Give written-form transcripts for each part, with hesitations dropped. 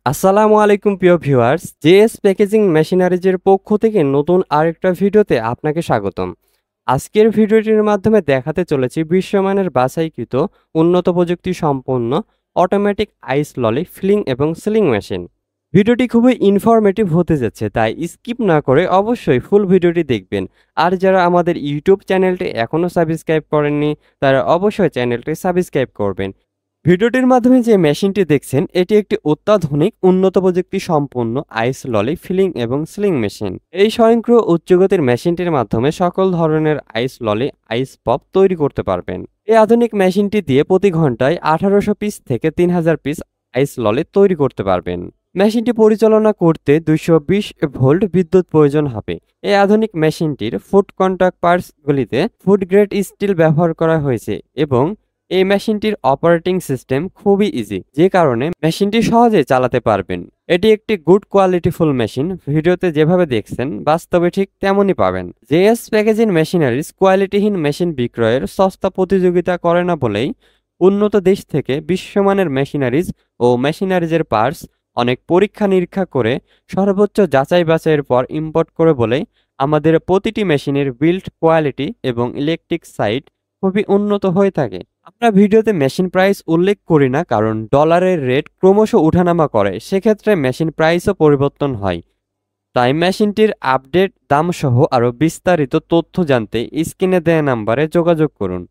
আসসালামু আলাইকুম প্রিয় ভিউয়ার্স, জেএস প্যাকেজিং মেশিনারিজের পক্ষ থেকে নতুন আরেকটা ভিডিওতে আপনাকে স্বাগতম। আজকের ভিডিওটির মাধ্যমে দেখাতে চলেছি বিশ্বমানের বাছাইকৃত উন্নত প্রযুক্তি সম্পন্ন অটোমেটিক আইস ললি ফিলিং এবং সিলিং মেশিন। ভিডিওটি খুবই ইনফরমেটিভ হতে যাচ্ছে, তাই স্কিপ না করে অবশ্যই ফুল ভিডিওটি দেখবেন। আর যারা আমাদের ইউটিউব চ্যানেলটি এখনও সাবস্ক্রাইব করেননি, তারা অবশ্যই চ্যানেলটি সাবস্ক্রাইব করবেন। ভিডিওটির মাধ্যমে যে মেশিনটি দেখছেন, এটি একটি অত্যাধুনিক উন্নত প্রযুক্তি সম্পন্ন আইস ললি ফিলিং এবং সিলিং মেশিন। এই স্বয়ংক্রিয় উচ্চগতির মেশিনটির মাধ্যমে সকল ধরনের আইস ললি আইস পপ তৈরি করতে পারবেন। এই আধুনিক মেশিনটি দিয়ে প্রতি ঘন্টায় 1800 পিস থেকে 3000 পিস আইস ললি তৈরি করতে পারবেন। মেশিনটি পরিচালনা করতে 220 ভোল্ট বিদ্যুৎ প্রয়োজন হবে। এই আধুনিক মেশিনটির ফুড কন্টাক্ট পার্টসগুলিতে ফুড গ্রেড স্টিল ব্যবহার করা হয়েছে এবং এই মেশিনটির অপারেটিং সিস্টেম খুবই ইজি, যে কারণে মেশিনটি সহজে চালাতে পারবেন। এটি একটি গুড কোয়ালিটিফুল মেশিন। ভিডিওতে যেভাবে দেখছেন বাস্তবে ঠিক তেমনই পাবেন। জেএস প্যাকেজিং মেশিনারিজ কোয়ালিটিহীন মেশিন বিক্রয়ের সস্তা প্রতিযোগিতা করে না বলেই উন্নত দেশ থেকে বিশ্বমানের মেশিনারিজ ও মেশিনারিজের পার্টস অনেক পরীক্ষা নিরীক্ষা করে সর্বোচ্চ যাচাই বাছাইয়ের পর ইম্পোর্ট করে বলেই আমাদের প্রতিটি মেশিনের বিল্ড কোয়ালিটি এবং ইলেকট্রিক সাইড খুবই উন্নত হয়ে থাকে। আমরা ভিডিওতে মেশিন প্রাইস উল্লেখ করি না, কারণ ডলারের রেট ক্রমশ ওঠানামা করে, সেক্ষেত্রে মেশিন প্রাইসও পরিবর্তন হয়। তাই মেশিনটির আপডেট দাম সহ আরও বিস্তারিত তথ্য জানতে স্ক্রিনে দেওয়া নাম্বারে যোগাযোগ করুন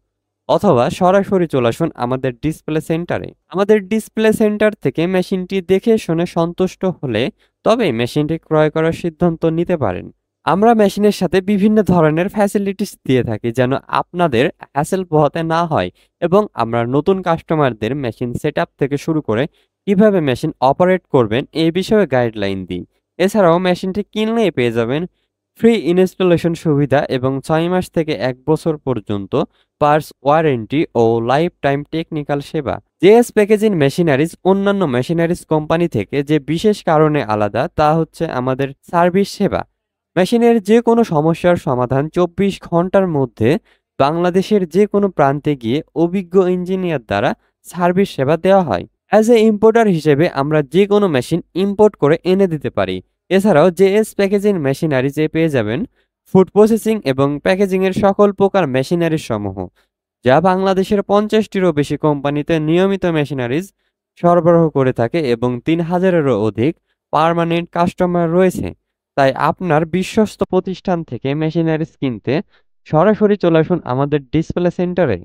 অথবা সরাসরি চলে আসুন আমাদের ডিসপ্লে সেন্টারে। আমাদের ডিসপ্লে সেন্টার থেকে মেশিনটি দেখে শুনে সন্তুষ্ট হলে তবে মেশিনটি ক্রয় করার সিদ্ধান্ত নিতে পারেন। আমরা মেশিনের সাথে বিভিন্ন ধরনের ফ্যাসিলিটিস দিয়ে থাকি যেন আপনাদের হ্যাসেল পোহাতে না হয়, এবং আমরা নতুন কাস্টমারদের মেশিন সেটআপ থেকে শুরু করে কিভাবে মেশিন অপারেট করবেন এই বিষয়ে গাইডলাইন দিই। এছাড়াও মেশিনটি কিনলেই পেয়ে যাবেন ফ্রি ইনস্টলেশন সুবিধা এবং 6 মাস থেকে 1 বছর পর্যন্ত পার্টস ওয়ারেন্টি ও লাইফ টাইম টেকনিক্যাল সেবা। জেএস প্যাকেজিং মেশিনারিজ অন্যান্য মেশিনারিজ কোম্পানি থেকে যে বিশেষ কারণে আলাদা তা হচ্ছে আমাদের সার্ভিস সেবা। মেশিনের যে কোনো সমস্যার সমাধান 24 ঘন্টার মধ্যে বাংলাদেশের যে কোনো প্রান্তে গিয়ে অভিজ্ঞ ইঞ্জিনিয়ার দ্বারা সার্ভিস সেবা দেওয়া হয়। অ্যাজ এ ইম্পোর্টার হিসেবে আমরা যে কোনো মেশিন ইম্পোর্ট করে এনে দিতে পারি। এছাড়াও জেএস প্যাকেজিং মেশিনারিজে পেয়ে যাবেন ফুড প্রসেসিং এবং প্যাকেজিংয়ের সকল প্রকার মেশিনারি সমূহ, যা বাংলাদেশের 50টিরও বেশি কোম্পানিতে নিয়মিত মেশিনারিজ সরবরাহ করে থাকে এবং 3000-এরও অধিক পার্মানেন্ট কাস্টমার রয়েছে। তাই আপনার বিশ্বস্ত প্রতিষ্ঠান থেকে মেশিনারিজ কিনতে সরাসরি চলে আসুন আমাদের ডিসপ্লে সেন্টারে।